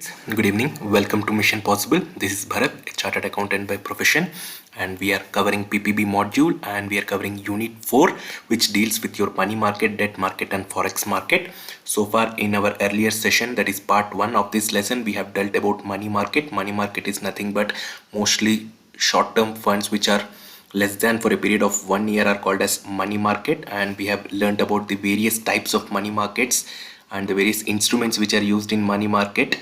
Good evening. Welcome to Mission Possible. This is Bharat, a chartered accountant by profession, and we are covering PPB module and we are covering Unit 4, which deals with your money market, debt market, and forex market. So far, in our earlier session, that is part 1 of this lesson, we have dealt about money market. Money market is nothing but mostly short-term funds which are less than for a period of 1 year are called as money market, and we have learned about the various types of money markets and the various instruments which are used in money market.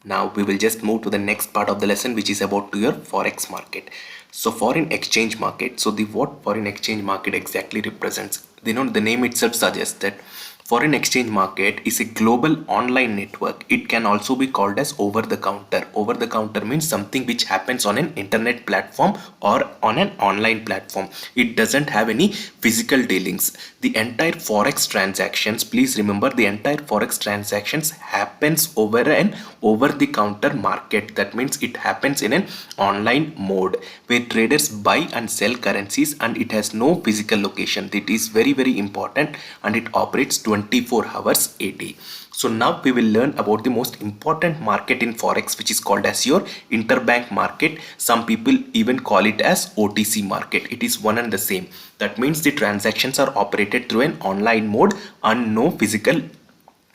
Now we will just move to the next part of the lesson, which is about to your forex market. So foreign exchange market. So the what foreign exchange market exactly represents? The name itself suggests that foreign exchange market is a global online network. It can also be called as over the counter. Over the counter means something which happens on an internet platform or on an online platform. It doesn't have any physical dealings. The entire forex transactions, please remember, the entire forex transactions happens over an over the counter market. That means it happens in an online mode where traders buy and sell currencies, and it has no physical location. That is very important, and it operates 24 hours a day. So now we will learn about the most important market in forex, which is called as your interbank market. Some people even call it as OTC market. It is one and the same. That means the transactions are operated through an online mode and no physical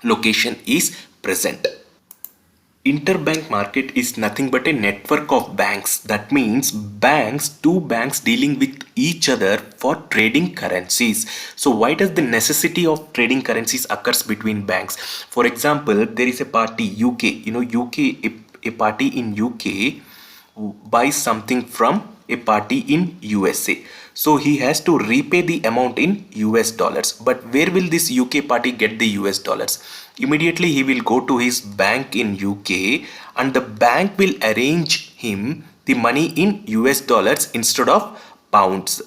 location is present. Interbank market is nothing but a network of banks. That means two banks dealing with each other for trading currencies. So why does the necessity of trading currencies occurs between banks? For example, there is a party UK, a party in UK buys something from a party in USA. So he has to repay the amount in US dollars. But where will this UK party get the US dollars? Immediately he will go to his bank in UK, and the bank will arrange him the money in US dollars instead of pounds,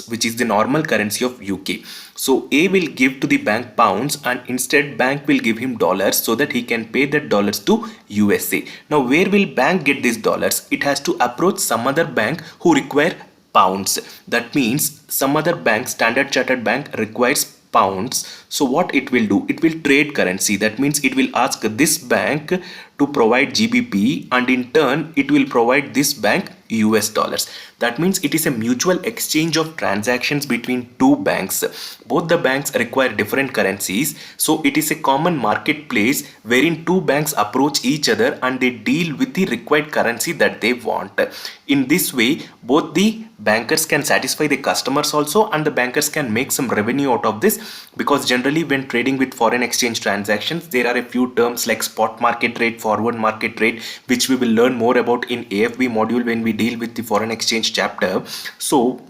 which is the normal currency of UK. So A will give to the bank pounds, and instead bank will give him dollars so that he can pay that dollars to USA. Now where will bank get these dollars? It has to approach some other bank who require pounds. That means some other bank, Standard Chartered Bank, requires pounds. So what it will do? It will trade currency. That means it will ask this bank to provide GBP, and in turn it will provide this bank US dollars. That means it is a mutual exchange of transactions between two banks. Both the banks require different currencies, so it is a common marketplace wherein two banks approach each other and they deal with the required currency that they want. In this way, both the bankers can satisfy the customers also, and the bankers can make some revenue out of this, because generally when trading with foreign exchange transactions, there are a few terms like spot market rate, forward market rate, which we will learn more about in AFB module when we deal with the foreign exchange chapter. So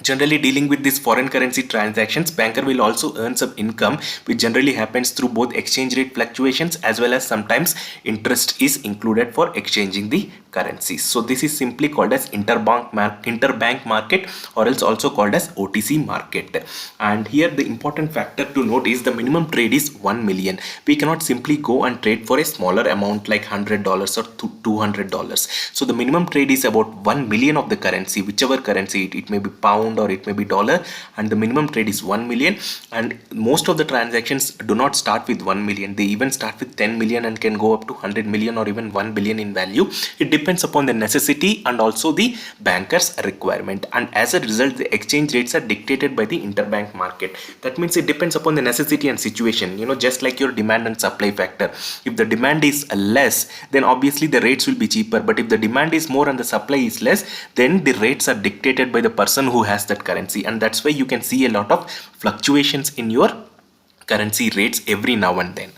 generally dealing with these foreign currency transactions, banker will also earn some income, which generally happens through both exchange rate fluctuations as well as sometimes interest is included for exchanging the currencies. So this is simply called as interbank market, or else also called as OTC market. And here the important factor to note is the minimum trade is 1 million. We cannot simply go and trade for a smaller amount like $100 or $200. So the minimum trade is about 1 million of the currency, whichever currency it may be pound or it may be dollar, and the minimum trade is 1 million. And most of the transactions do not start with 1 million. They even start with 10 million and can go up to 100 million or even 1 billion in value. It depends upon the necessity and also the banker's requirement, and as a result the exchange rates are dictated by the interbank market. That means it depends upon the necessity and situation, just like your demand and supply factor. If the demand is less, then obviously the rates will be cheaper, but if the demand is more and the supply is less, then the rates are dictated by the person who has that currency. And that's why you can see a lot of fluctuations in your currency rates every now and then.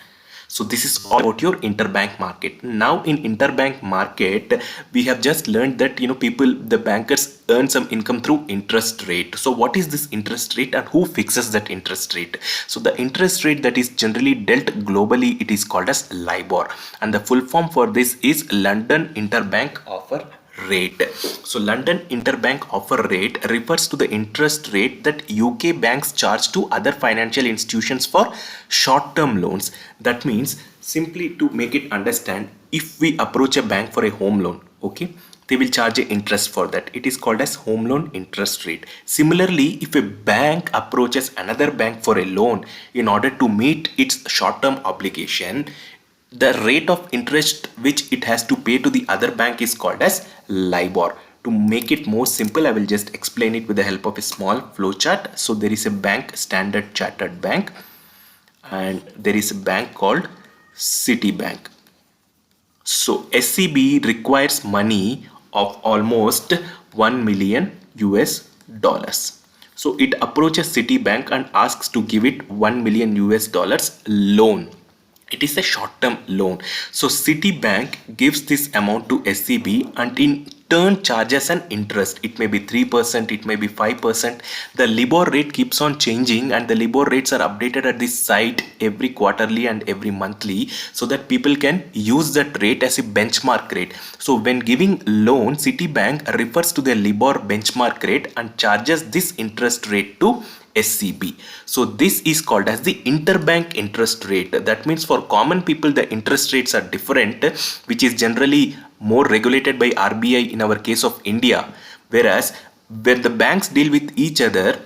So this is all about your interbank market. Now in interbank market, we have just learned that the bankers earn some income through interest rate. So what is this interest rate and who fixes that interest rate? So the interest rate that is generally dealt globally, it is called as LIBOR, and the full form for this is London Interbank Offer Rate. So London Interbank Offer Rate refers to the interest rate that UK banks charge to other financial institutions for short-term loans. That means, simply to make it understand, if we approach a bank for a home loan, okay, they will charge an interest for that. It is called as home loan interest rate. Similarly, if a bank approaches another bank for a loan in order to meet its short-term obligation, the rate of interest which it has to pay to the other bank is called as LIBOR. To make it more simple, I will just explain it with the help of a small flowchart. So there is a bank, Standard Chartered Bank, and there is a bank called Citibank. So SCB requires money of almost 1 million US dollars. So it approaches Citibank and asks to give it 1 million US dollars loan. It is a short-term loan. So Citibank gives this amount to SCB and in turn charges an interest. It may be 3%, it may be 5%. The LIBOR rate keeps on changing and the LIBOR rates are updated at this site every quarterly and every monthly so that people can use that rate as a benchmark rate. So when giving loan, Citibank refers to the LIBOR benchmark rate and charges this interest rate to SCB. So this is called as the interbank interest rate. That means for common people the interest rates are different, which is generally more regulated by RBI in our case of India, whereas when the banks deal with each other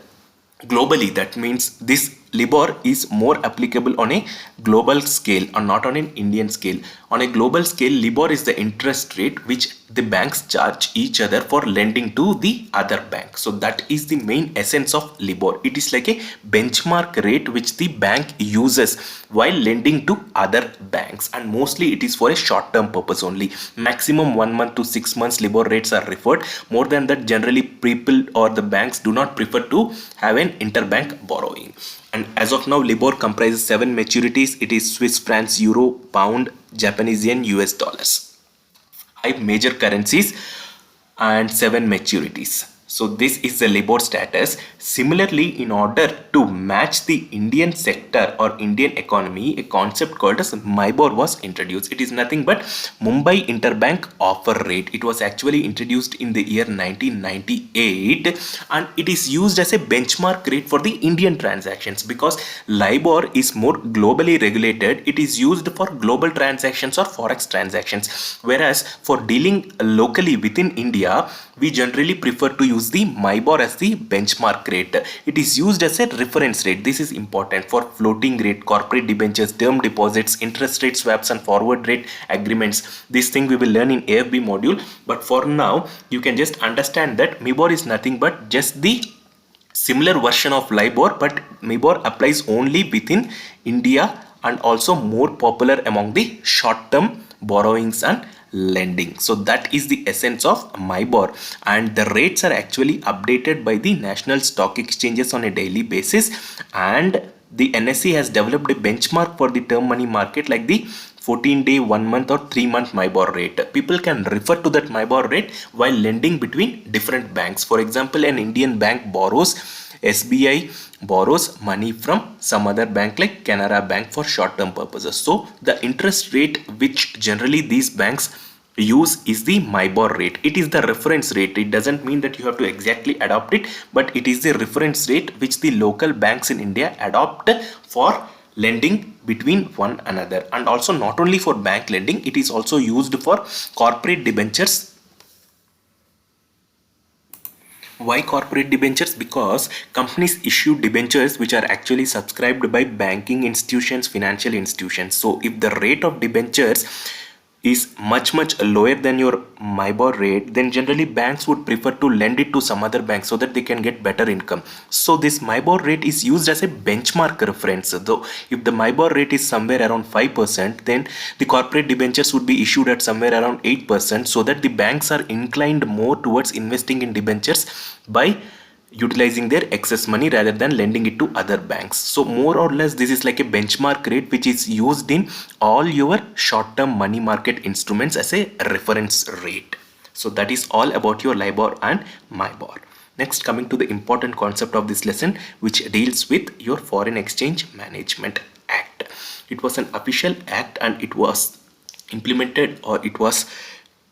globally, that means this LIBOR is more applicable on a global scale and not on an Indian scale. On a global scale, LIBOR is the interest rate which the banks charge each other for lending to the other bank. So that is the main essence of LIBOR. It is like a benchmark rate which the bank uses while lending to other banks, and mostly it is for a short term purpose only. Maximum 1 month to 6 months LIBOR rates are referred. More than that, generally people or the banks do not prefer to have an interbank borrowing. And as of now, LIBOR comprises 7 maturities. It is Swiss francs, Euro, Pound, Japanese yen, US dollars. 5 major currencies and 7 maturities. So this is the LIBOR status. Similarly, in order to match the Indian sector or Indian economy, a concept called as MIBOR was introduced. It is nothing but Mumbai Interbank Offer Rate. It was actually introduced in the year 1998 and it is used as a benchmark rate for the Indian transactions because LIBOR is more globally regulated. It is used for global transactions or forex transactions, whereas for dealing locally within India, we generally prefer to use the MIBOR as the benchmark rate. It is used as a reference rate. This is important for floating rate, corporate debentures, term deposits, interest rate swaps and forward rate agreements. This thing we will learn in AFB module, but for now you can just understand that MIBOR is nothing but just the similar version of LIBOR, but MIBOR applies only within India and also more popular among the short-term borrowings and lending. So that is the essence of MIBOR, and the rates are actually updated by the national stock exchanges on a daily basis, and the NSE has developed a benchmark for the term money market like the 14-day, 1 month or 3 month MIBOR rate. People can refer to that MIBOR rate while lending between different banks. For example, an Indian bank borrows, SBI borrows money from some other bank like Canara Bank for short-term purposes. So the interest rate which generally these banks use is the MIBOR rate. It is the reference rate. It doesn't mean that you have to exactly adopt it, but it is the reference rate which the local banks in India adopt for lending between one another. And also not only for bank lending, it is also used for corporate debentures. Why corporate debentures? Because companies issue debentures which are actually subscribed by banking institutions, financial institutions. So if the rate of debentures is much lower than your MIBOR rate, then generally banks would prefer to lend it to some other bank so that they can get better income. So this MIBOR rate is used as a benchmark reference. Though if the MIBOR rate is somewhere around 5%, then the corporate debentures would be issued at somewhere around 8%, so that the banks are inclined more towards investing in debentures by utilizing their excess money rather than lending it to other banks. So more or less this is like a benchmark rate which is used in all your short-term money market instruments as a reference rate. So that is all about your LIBOR and MIBOR. Next, coming to the important concept of this lesson, which deals with your Foreign Exchange Management Act. It was an official act and it was implemented, or it was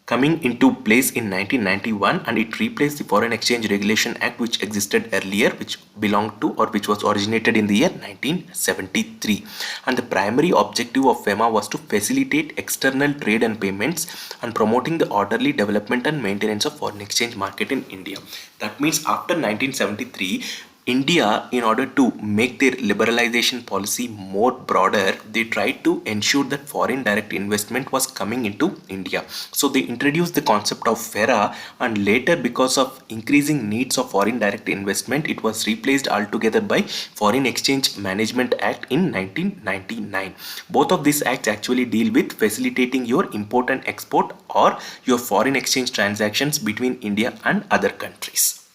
coming into place in 1991, and it replaced the Foreign Exchange Regulation Act which existed earlier, which belonged to or which was originated in the year 1973. And the primary objective of FEMA was to facilitate external trade and payments and promoting the orderly development and maintenance of foreign exchange market in India. That means after 1973, India, in order to make their liberalization policy more broader, they tried to ensure that foreign direct investment was coming into India. So they introduced the concept of FERA, and later, because of increasing needs of foreign direct investment, it was replaced altogether by Foreign Exchange Management Act in 1999. Both of these acts actually deal with facilitating your import and export or your foreign exchange transactions between India and other countries.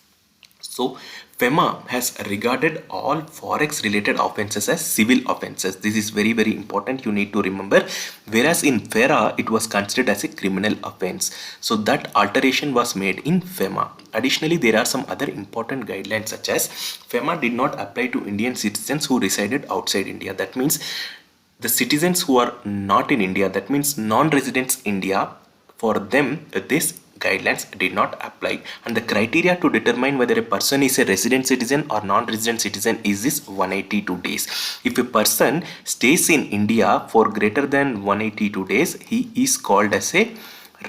So FEMA has regarded all forex related offences as civil offences. This is very very important, you need to remember. Whereas in FERA it was considered as a criminal offence. So that alteration was made in FEMA. Additionally, there are some other important guidelines such as FEMA did not apply to Indian citizens who resided outside India. That means the citizens who are not in India, that means non-residents India, for them this guidelines did not apply. And the criteria to determine whether a person is a resident citizen or non-resident citizen is this 182 days. If a person stays in India for greater than 182 days, he is called as a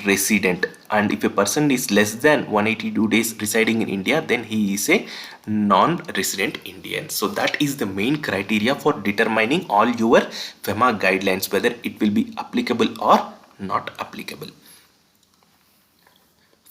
resident, and if a person is less than 182 days residing in India, then he is a non-resident Indian. So that is the main criteria for determining all your FEMA guidelines, whether it will be applicable or not applicable.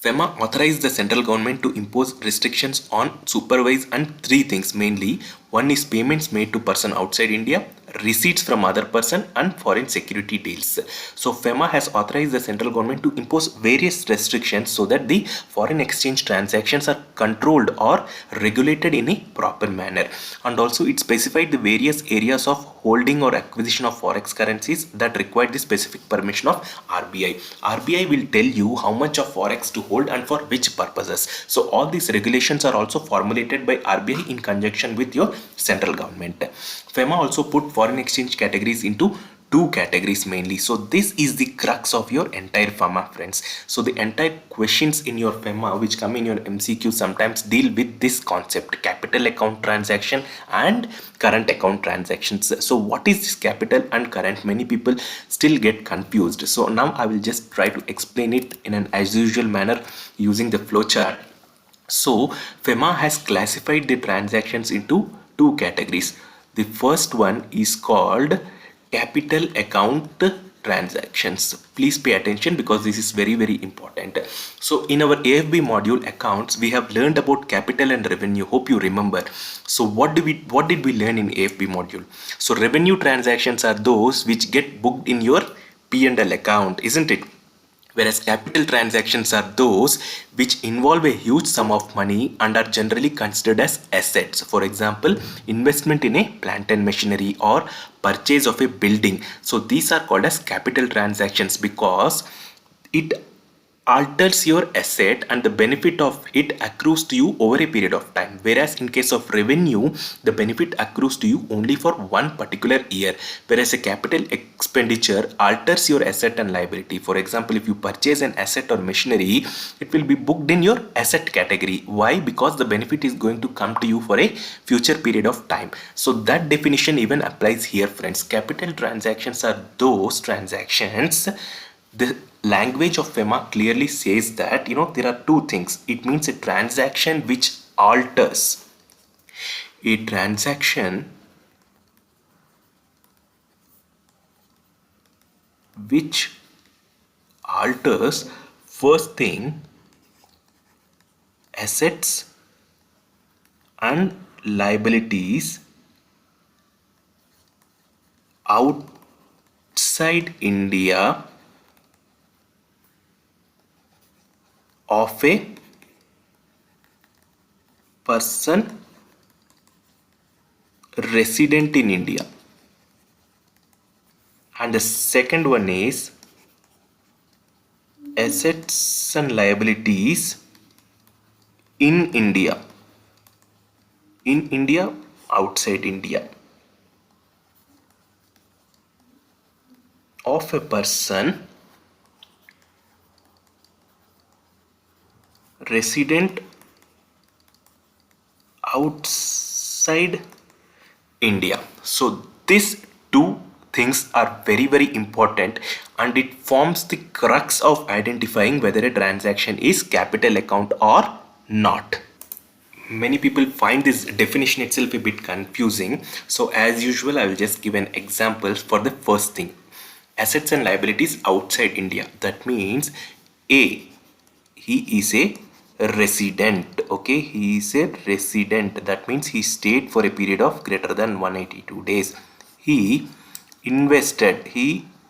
FEMA authorized the central government to impose restrictions on supervise and three things mainly. One is payments made to person outside India, receipts from other person, and foreign security deals. So FEMA has authorized the central government to impose various restrictions so that the foreign exchange transactions are controlled or regulated in a proper manner. And also it specified the various areas of holding or acquisition of forex currencies that require the specific permission of RBI. RBI will tell you how much of forex to hold and for which purposes. So all these regulations are also formulated by RBI in conjunction with your central government. FEMA also put foreign exchange categories into two categories mainly. So this is the crux of your entire FEMA, friends. So the entire questions in your FEMA which come in your MCQ sometimes deal with this concept: capital account transaction and current account transactions. So what is this capital and current? Many people still get confused. So now I will just try to explain it in an as usual manner using the flowchart. So FEMA has classified the transactions into two categories. The first one is called capital account transactions. Please pay attention because this is very very important. So in our AFB module accounts, we have learned about capital and revenue. Hope you remember. So what did we learn in AFB module? So revenue transactions are those which get booked in your P&L account, isn't it? Whereas capital transactions are those which involve a huge sum of money and are generally considered as assets. For example, investment in a plant and machinery or purchase of a building. So these are called as capital transactions because it alters your asset and the benefit of it accrues to you over a period of time. Whereas in case of revenue, the benefit accrues to you only for one particular year. Whereas a capital expenditure alters your asset and liability. For example, if you purchase an asset or machinery, it will be booked in your asset category. Why? Because the benefit is going to come to you for a future period of time. So that definition even applies here, friends. Capital transactions are those transactions. The language of FEMA clearly says that there are two things. It means a transaction which alters. A transaction which alters, first thing, assets and liabilities outside India of a person resident in India. And the second one is assets and liabilities in India. In India, outside India. Of a person resident outside India. So these two things are very very important and it forms the crux of identifying whether a transaction is capital account or not. many people find this definition itself a bit confusing. So as usual, I will just give an example for the first thing. Assets and liabilities outside India. That means A, he is a resident. Okay, he is a resident. That means he stayed for a period of greater than 182 days. He invested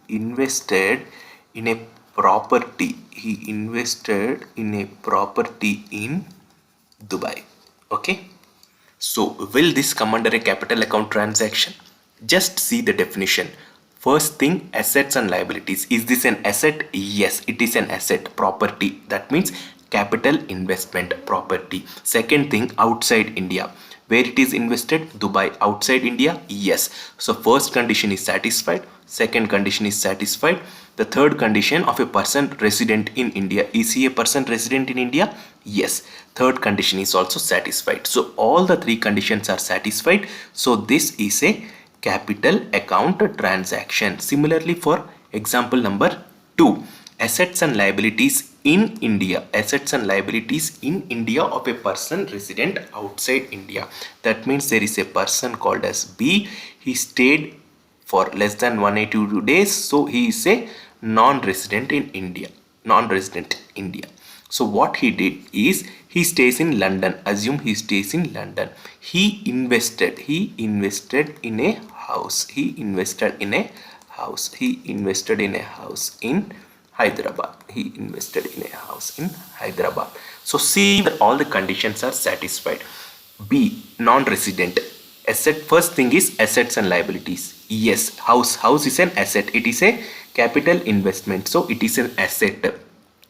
in a property. He invested in a property in Dubai. Okay. So will this come under a capital account transaction? Just see the definition. First thing, assets and liabilities. Is this an asset? Yes, it is an asset. Property. That means capital investment property. Second thing, outside India. Where it is invested? Dubai. Outside India? Yes. So first condition is satisfied. Second condition is satisfied. The third condition of a person resident in India. Is he a person resident in India? Yes. Third condition is also satisfied. So all the three conditions are satisfied. So this is a capital account transaction. Similarly, for example number 2, assets and liabilities in India. Assets and liabilities in India of a person resident outside India. That means there is a person called as B. He stayed for less than 182 days. So he is a non-resident in India. Non-resident India. So what he did is he stays in London. Assume he stays in London. He invested in a house. He invested in a house. He invested in a house in Hyderabad. He invested in a house in Hyderabad. So see that all the conditions are satisfied. B, non-resident. Asset, first thing is assets and liabilities. Yes, house is an asset. It is a capital investment. So it is an asset.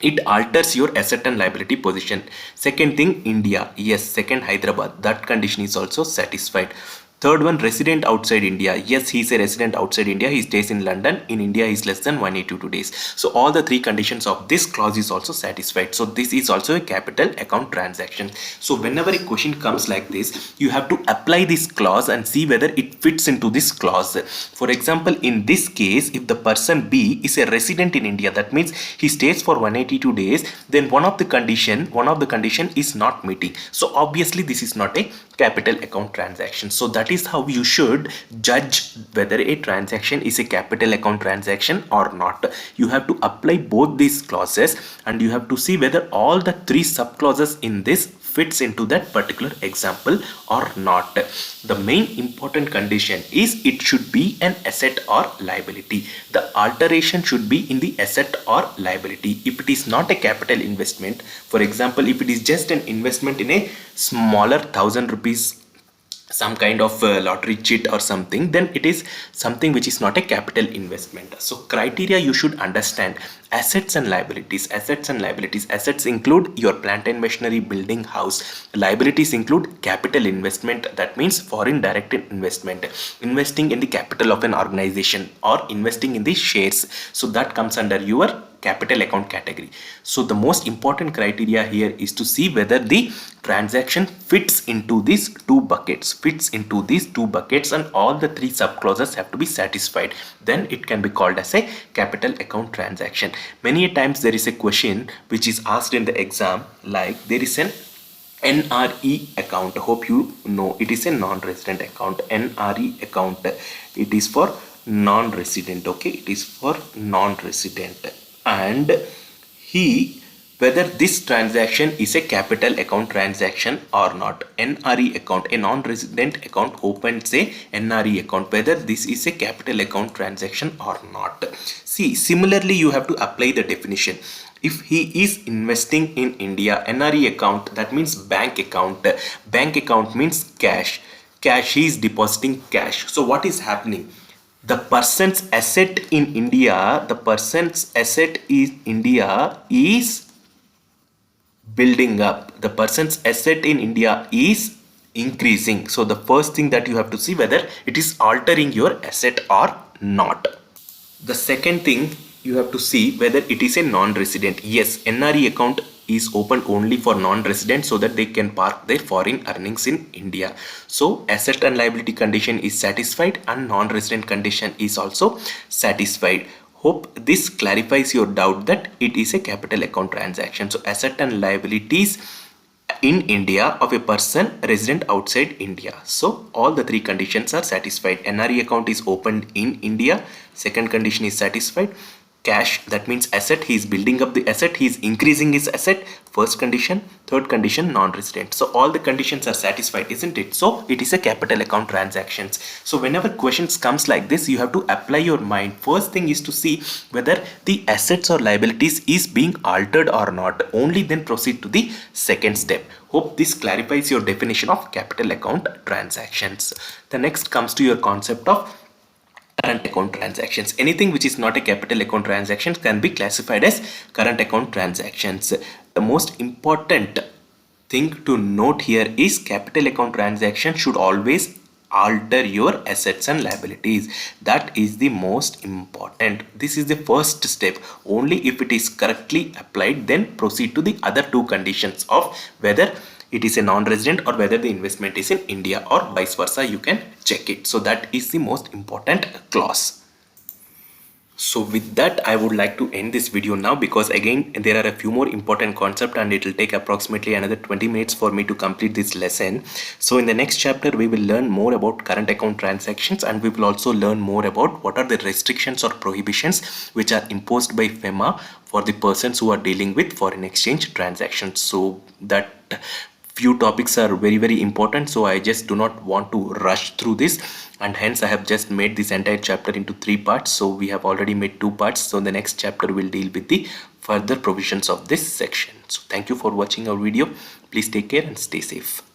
It alters your asset and liability position. Second thing, India. Yes, second, Hyderabad. That condition is also satisfied. Third one, resident outside India. Yes, he is a resident outside India. He stays in London. In India, he is less than 182 days. So all the three conditions of this clause is also satisfied. So this is also a capital account transaction. So whenever a question comes like this, you have to apply this clause and see whether it fits into this clause. For example, in this case, if the person B is a resident in India, that means he stays for 182 days, then one of the condition is not meeting. So obviously this is not a capital account transaction. So that is how you should judge whether a transaction is a capital account transaction or not. You have to apply both these clauses and you have to see whether all the three sub clauses in this fits into that particular example or not. The main important condition is it should be an asset or liability. The alteration should be in the asset or liability. If it is not a capital investment, for example, if it is just an investment in a smaller 1,000 rupees, some kind of lottery chit or something, then it is something which is not a capital investment. So criteria you should understand: assets and liabilities. Assets include your plant and machinery, building, house. Liabilities include capital investment, that means foreign direct investment, investing in the capital of an organization or investing in the shares. So that comes under your capital account category. So the most important criteria here is to see whether the transaction fits into these two buckets, and all the three sub clauses have to be satisfied. Then it can be called as a capital account transaction. Many a times there is a question which is asked in the exam, like there is an NRE account. Hope you know it is a non-resident account. NRE account, it is for non-resident. Okay, it is for non-resident. And whether this transaction is a capital account transaction or not. NRE account, a non-resident account opens a NRE account, whether this is a capital account transaction or not. See, similarly you have to apply the definition. If he is investing in India, NRE account, that means bank account. Bank account means cash. He is depositing cash. So what is happening? The person's asset in India, is building up. The person's asset in India is increasing. So the first thing that you have to see whether it is altering your asset or not. The second thing, you have to see whether it is a non-resident. Yes, NRE account is opened only for non-residents so that they can park their foreign earnings in India. So asset and liability condition is satisfied and non-resident condition is also satisfied. Hope this clarifies your doubt that it is a capital account transaction. So asset and liabilities in India of a person resident outside India. So all the three conditions are satisfied. NRE account is opened in India. Second condition is satisfied. Cash, that means asset, he is building up the asset, he is increasing his asset. First condition. Third condition, non-resident. So all the conditions are satisfied, isn't it? So it is a capital account transactions. So whenever questions comes like this, you have to apply your mind. First thing is to see whether the assets or liabilities is being altered or not. Only then proceed to the second step. Hope this clarifies your definition of capital account transactions. The next comes to your concept of current account transactions. Anything which is not a capital account transaction can be classified as current account transactions. The most important thing to note here is capital account transaction should always alter your assets and liabilities. That is the most important. This is the first step. Only if it is correctly applied, then proceed to the other two conditions of whether it is a non-resident or whether the investment is in India or vice versa. You can check it. So that is the most important clause. So with that, I would like to end this video now, because again there are a few more important concepts and it will take approximately another 20 minutes for me to complete this lesson. So in the next chapter we will learn more about current account transactions, and we will also learn more about what are the restrictions or prohibitions which are imposed by FEMA for the persons who are dealing with foreign exchange transactions. So that few topics are very important, so I just do not want to rush through this, and hence I have just made this entire chapter into 3 parts. So we have already made 2 parts, so the next chapter will deal with the further provisions of this section. So thank you for watching our video. Please take care and stay safe.